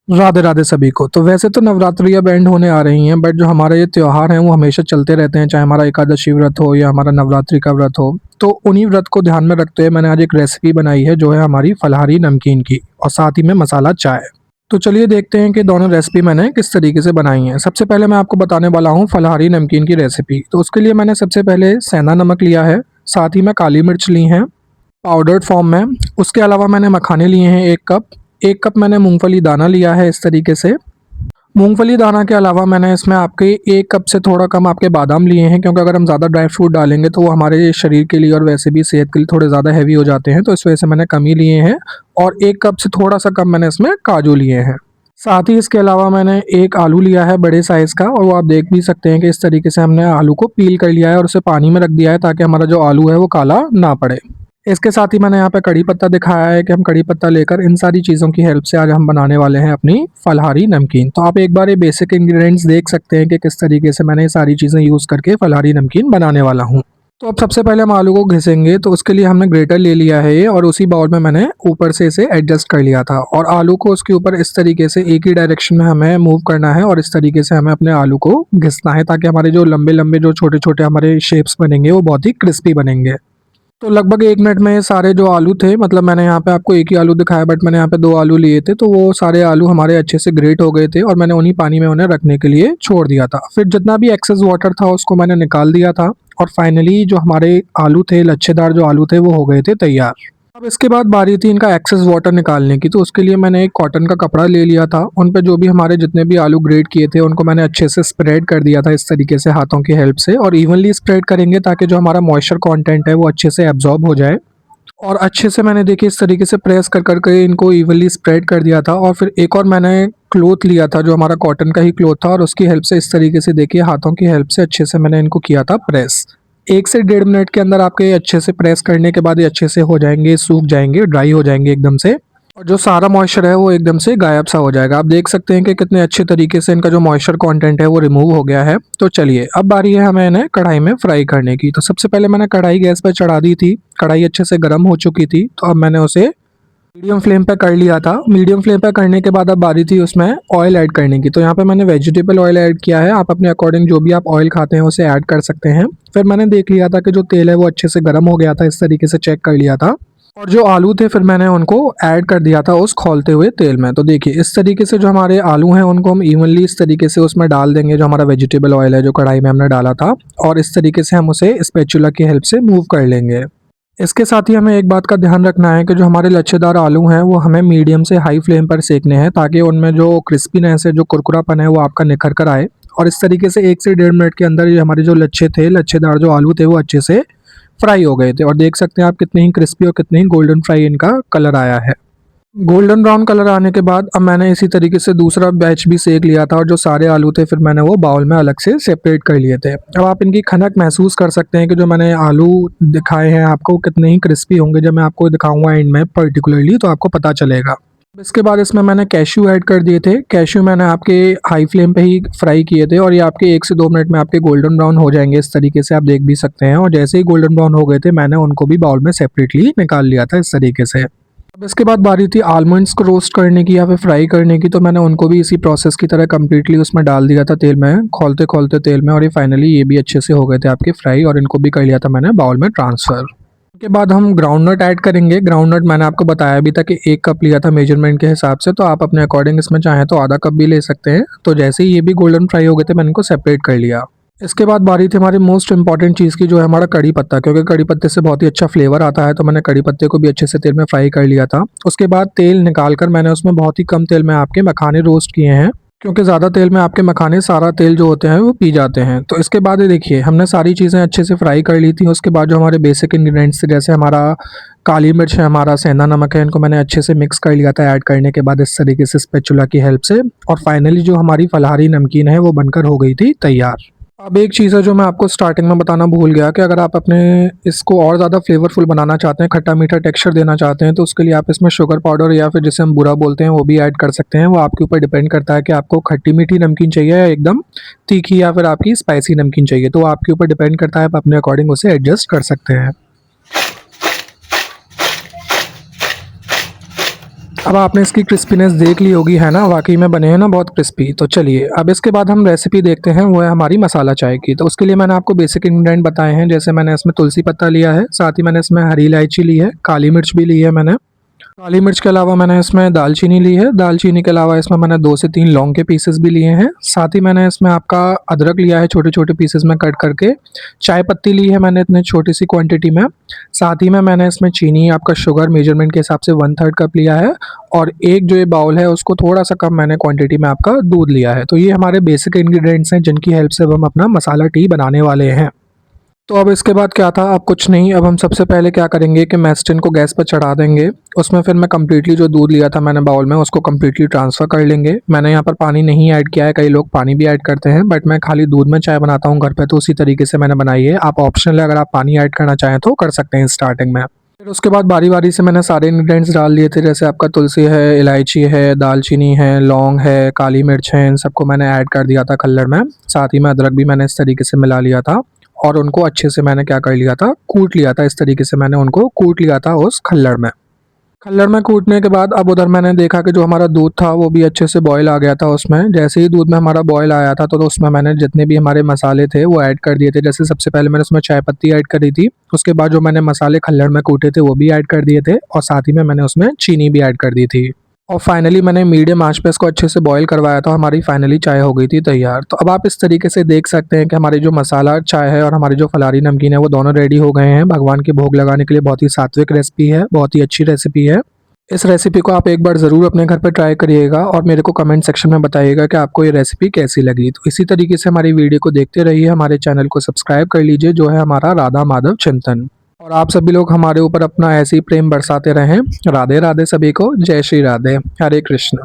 राधे राधे सभी को। तो वैसे तो नवरात्रि अब एंड होने आ रही हैं, बट जो हमारे ये त्योहार हैं वो हमेशा चलते रहते हैं, चाहे हमारा एकादशी व्रत हो या हमारा नवरात्रि का व्रत हो। तो उन्हीं व्रत को ध्यान में रखते हुए मैंने आज एक रेसिपी बनाई है, जो है हमारी फलाहारी नमकीन की, और साथ ही में मसाला चाय। तो चलिए देखते हैं कि दोनों रेसिपी मैंने किस तरीके से बनाई हैं। सबसे पहले मैं आपको बताने वाला हूँ फलाहारी नमकीन की रेसिपी। तो उसके लिए मैंने सबसे पहले सेंधा नमक लिया है, साथ ही में काली मिर्च ली हैं पाउडर्ड फॉर्म में। उसके अलावा मैंने मखाने लिए हैं 1 कप। 1 कप मैंने मूँगफली दाना लिया है इस तरीके से। मूँगफली दाना के अलावा मैंने इसमें आपके 1 कप से थोड़ा कम आपके बादाम लिए हैं, क्योंकि अगर हम ज़्यादा ड्राई फ्रूट डालेंगे तो वो हमारे शरीर के लिए और वैसे भी सेहत के लिए थोड़े ज़्यादा हेवी हो जाते हैं, तो इस वजह से मैंने कम ही लिए हैं। और 1 कप से थोड़ा-सा कम मैंने इसमें काजू लिए हैं। साथ ही इसके अलावा मैंने 1 आलू लिया है बड़े साइज़ का, और वो आप देख भी सकते हैं कि इस तरीके से हमने आलू को पील कर लिया है और उसे पानी में रख दिया है, ताकि हमारा जो आलू है वो काला ना पड़े। इसके साथ ही मैंने यहाँ पे कड़ी पत्ता दिखाया है कि हम कड़ी पत्ता लेकर इन सारी चीज़ों की हेल्प से आज हम बनाने वाले हैं अपनी फलाहारी नमकीन। तो आप एक बार ये बेसिक इंग्रेडिएंट्स देख सकते हैं कि किस तरीके से मैंने ये सारी चीज़ें यूज़ करके फलाहारी नमकीन बनाने वाला हूँ। तो अब सबसे पहले हम आलू को घिसेंगे, तो उसके लिए हमने ग्रेटर ले लिया है ये, और उसी बाउल में मैंने ऊपर से इसे एडजस्ट कर लिया था, और आलू को उसके ऊपर इस तरीके से एक ही डायरेक्शन में हमें मूव करना है, और इस तरीके से हमें अपने आलू को घिसना है, ताकि हमारे जो लंबे-लंबे जो छोटे-छोटे हमारे शेप्स बनेंगे वो बहुत ही क्रिस्पी बनेंगे। तो लगभग 1 मिनट में सारे जो आलू थे, मतलब मैंने यहाँ पे आपको 1 ही आलू दिखाया, बट मैंने यहाँ पे 2 आलू लिए थे, तो वो सारे आलू हमारे अच्छे से ग्रेट हो गए थे, और मैंने उन्हीं पानी में उन्हें रखने के लिए छोड़ दिया था। फिर जितना भी एक्सेस वाटर था उसको मैंने निकाल दिया था, और फाइनली जो हमारे आलू थे, लच्छेदार जो आलू थे, वो हो गए थे तैयार। अब इसके बाद बारी थी इनका एक्सेस वाटर निकालने की, तो उसके लिए मैंने एक कॉटन का कपड़ा ले लिया था। उन पे जो भी हमारे जितने भी आलू ग्रेट किए थे उनको मैंने अच्छे से स्प्रेड कर दिया था इस तरीके से हाथों की हेल्प से, और इवनली स्प्रेड करेंगे ताकि जो हमारा मॉइस्चर कंटेंट है वो अच्छे से एब्जॉर्ब हो जाए। और अच्छे से मैंने देखिए इस तरीके से प्रेस कर कर के इनको इवनली स्प्रेड कर दिया था, और फिर एक और मैंने क्लॉथ लिया था जो हमारा कॉटन का ही क्लॉथ था, और उसकी हेल्प से इस तरीके से देखिए हाथों की हेल्प से अच्छे से मैंने इनको किया था प्रेस। 1 से 1.5 मिनट के अंदर आपके ये अच्छे से प्रेस करने के बाद ये अच्छे से हो जाएँगे, सूख जाएँगे, ड्राई हो जाएँगे एकदम से, और जो सारा मॉइस्चर है वो एकदम से गायब सा हो जाएगा। आप देख सकते हैं कि कितने अच्छे तरीके से इनका जो मॉइस्चर कंटेंट है वो रिमूव हो गया है। तो चलिए अब बारी है हमें इन्हें कढ़ाई में फ्राई करने की। तो सबसे पहले मैंने कढ़ाई गैस पे चढ़ा दी थी। कढ़ाई अच्छे से गर्म हो चुकी थी, तो अब मैंने उसे मीडियम फ्लेम पे कर लिया था। मीडियम फ्लेम पे करने के बाद अब बारी थी उसमें ऑयल ऐड करने की। तो यहाँ पे मैंने वेजिटेबल ऑयल ऐड किया है। आप अपने अकॉर्डिंग जो भी आप ऑयल खाते हैं उसे ऐड कर सकते हैं। फिर मैंने देख लिया था कि जो तेल है वो अच्छे से गर्म हो गया था, इस तरीके से चेक कर लिया था। और जो आलू थे फिर मैंने उनको ऐड कर दिया था उस खौलते हुए तेल में। तो देखिए इस तरीके से जो हमारे आलू हैं उनको हम इवनली इस तरीके से उसमें डाल देंगे, जो हमारा वेजिटेबल ऑयल है जो कढ़ाई में हमने डाला था, और इस तरीके से हम उसे स्पैचुला की हेल्प से मूव कर लेंगे। इसके साथ ही हमें एक बात का ध्यान रखना है कि जो हमारे लच्छेदार आलू हैं वो हमें मीडियम से हाई फ्लेम पर सेकने हैं, ताकि उनमें जो क्रिस्पीनेस है, जो कुरकुरापन है, वो आपका निखर कर आए। और इस तरीके से 1 से 1.5 मिनट के अंदर ये हमारे जो लच्छे थे, लच्छेदार जो आलू थे, वो अच्छे से फ्राई हो गए थे, और देख सकते हैं आप कितने ही क्रिस्पी और कितने ही गोल्डन फ्राई इनका कलर आया है। गोल्डन ब्राउन कलर आने के बाद अब मैंने इसी तरीके से दूसरा बैच भी सेक लिया था, और जो सारे आलू थे फिर मैंने वो बाउल में अलग से सेपरेट कर लिए थे। अब आप इनकी खनक महसूस कर सकते हैं कि जो मैंने आलू दिखाए हैं आपको कितने ही क्रिस्पी होंगे। जब मैं आपको दिखाऊंगा एंड में पर्टिकुलरली तो आपको पता चलेगा। इसके बाद इसमें मैंने कैश्यू ऐड कर दिए थे। कैश्यू मैंने आपके हाई फ्लेम पे ही फ्राई किए थे, और ये आपके 1 से 2 मिनट में आपके गोल्डन ब्राउन हो जाएंगे, इस तरीके से आप देख भी सकते हैं। और जैसे ही गोल्डन ब्राउन हो गए थे मैंने उनको भी बाउल में सेपरेटली निकाल लिया था इस तरीके से। अब इसके बाद बारी थी आलमंड्स को रोस्ट करने की या फिर फ्राई करने की। तो मैंने उनको भी इसी प्रोसेस की तरह कम्प्लीटली उसमें डाल दिया था तेल में, खोलते खोलते तेल में, और ये फाइनली ये भी अच्छे से हो गए थे आपके फ्राई, और इनको भी कर लिया था मैंने बाउल में ट्रांसफ़र। के बाद हम ग्राउंडनट ऐड करेंगे। ग्राउंडनट मैंने आपको बताया भी था कि 1 कप लिया था मेजरमेंट के हिसाब से, तो आप अपने अकॉर्डिंग इसमें चाहें तो आधा कप भी ले सकते हैं। तो जैसे ही ये भी गोल्डन फ्राई हो गए थे मैंने इनको सेपरेट कर लिया। इसके बाद बारी थी हमारी मोस्ट इंपॉर्टेंट चीज़ की, जो है हमारा कड़ी पत्ता, क्योंकि कड़ी पत्ते से बहुत ही अच्छा फ्लेवर आता है। तो मैंने कड़ी पत्ते को भी अच्छे से तेल में फ्राई कर लिया था। उसके बाद तेल निकाल कर मैंने उसमें बहुत ही कम तेल में आपके मखाने रोस्ट किए हैं, क्योंकि ज़्यादा तेल में आपके मखाने सारा तेल जो होते हैं वो पी जाते हैं। तो इसके बाद ये देखिए हमने सारी चीज़ें अच्छे से फ्राई कर ली थी। उसके बाद जो हमारे बेसिक इंग्रेडिएंट्स थे, जैसे हमारा काली मिर्च है, हमारा सेंधा नमक है, इनको मैंने अच्छे से मिक्स कर लिया था ऐड करने के बाद इस तरीके से स्पैचुला की हेल्प से। और फाइनली जो हमारी फलाहारी नमकीन है वो बनकर हो गई थी तैयार। अब एक चीज़ है जो मैं आपको स्टार्टिंग में बताना भूल गया, कि अगर आप अपने इसको और ज़्यादा फ्लेवरफुल बनाना चाहते हैं, खट्टा मीठा टेक्सचर देना चाहते हैं, तो उसके लिए आप इसमें शुगर पाउडर या फिर जिसे हम बूरा बोलते हैं वो भी ऐड कर सकते हैं। वो आपके ऊपर डिपेंड करता है कि आपको खट्टी मीठी नमकीन चाहिए या एकदम तीखी, या फिर आपकी स्पाइसी नमकीन चाहिए। तो वो आपके ऊपर डिपेंड करता है, आप अपने अकॉर्डिंग उसे एडजस्ट कर सकते हैं। अब आपने इसकी क्रिस्पीनेस देख ली होगी, है ना? वाक़ई में बने हैं ना बहुत क्रिस्पी। तो चलिए अब इसके बाद हम रेसिपी देखते हैं, वो है हमारी मसाला चाय की। तो उसके लिए मैंने आपको बेसिक इंग्रीडिएंट बताए हैं, जैसे मैंने इसमें तुलसी पत्ता लिया है, साथ ही मैंने इसमें हरी इलायची ली है, काली मिर्च भी ली है मैंने। काली मिर्च के अलावा मैंने इसमें दालचीनी ली है, दालचीनी के अलावा इसमें मैंने 2 से 3 लौंग के पीसेस भी लिए हैं। साथ ही मैंने इसमें आपका अदरक लिया है छोटे-छोटे पीसेस में कट करके। चाय पत्ती ली है मैंने इतनी छोटी-सी क्वांटिटी में। साथ ही में मैंने इसमें चीनी आपका शुगर मेजरमेंट के हिसाब से 1/3 कप लिया है और एक जो ये बाउल है उसको थोड़ा-सा कम मैंने क्वांटिटी में आपका दूध लिया है। तो ये हमारे बेसिक इंग्रीडिएंट्स हैं जिनकी हेल्प से अब हम अपना मसाला टी बनाने वाले हैं। तो अब इसके बाद क्या था, अब कुछ नहीं, अब हम सबसे पहले क्या करेंगे कि मैस्टिन को गैस पर चढ़ा देंगे। उसमें फिर मैं कंप्लीटली जो दूध लिया था मैंने बाउल में, उसको कंप्लीटली ट्रांसफ़र कर लेंगे। मैंने यहाँ पर पानी नहीं ऐड किया है, कई लोग पानी भी ऐड करते हैं, बट मैं खाली दूध में चाय बनाता हूँ घर पे, तो उसी तरीके से मैंने बनाई है। आप ऑप्शनल है, अगर आप पानी ऐड करना चाहें तो कर सकते हैं स्टार्टिंग में। फिर उसके बाद बारी-बारी से मैंने सारे इंग्रीडिएंट्स डाल दिए थे, जैसे आपका तुलसी है, इलायची है, दालचीनी है, लौंग है, काली मिर्च है, इन सबको मैंने ऐड कर दिया था खल्लड़ में। साथ ही में अदरक भी मैंने इस तरीके से मिला लिया था और उनको अच्छे से मैंने क्या कर लिया था, कूट लिया था। इस तरीके से मैंने उनको कूट लिया था उस खल्लड़ में। खल्लड़ में कूटने के बाद अब उधर मैंने देखा कि जो हमारा दूध था वो भी अच्छे से बॉयल आ गया था उसमें। जैसे ही दूध में हमारा बॉयल आया था तो उसमें मैंने जितने भी हमारे मसाले थे वो ऐड कर दिए थे। जैसे सबसे पहले मैंने उसमें चाय पत्ती ऐड करी थी, उसके बाद जो मैंने मसाले खल्लड़ में कूटे थे वो भी ऐड कर दिए थे और साथ ही में मैंने उसमें चीनी भी ऐड कर दी थी। और फाइनली मैंने मीडियम आँच पे इसको अच्छे से बॉयल करवाया था, हमारी फाइनली चाय हो गई थी तैयार। तो अब आप इस तरीके से देख सकते हैं कि हमारी जो मसाला चाय है और हमारी जो फलारी नमकीन है वो दोनों रेडी हो गए हैं। भगवान के भोग लगाने के लिए बहुत ही सात्विक रेसिपी है, बहुत ही अच्छी रेसिपी है। इस रेसिपी को आप एक बार ज़रूर अपने घर पे ट्राई करिएगा और मेरे को कमेंट सेक्शन में बताइएगा कि आपको ये रेसिपी कैसी लगी। तो इसी तरीके से हमारी वीडियो को देखते रहिए, हमारे चैनल को सब्सक्राइब कर लीजिए, जो है हमारा राधा माधव चिंतन। और आप सभी लोग हमारे ऊपर अपना ऐसे ही प्रेम बरसाते रहें। राधे राधे सभी को, जय श्री राधे, हरे कृष्ण।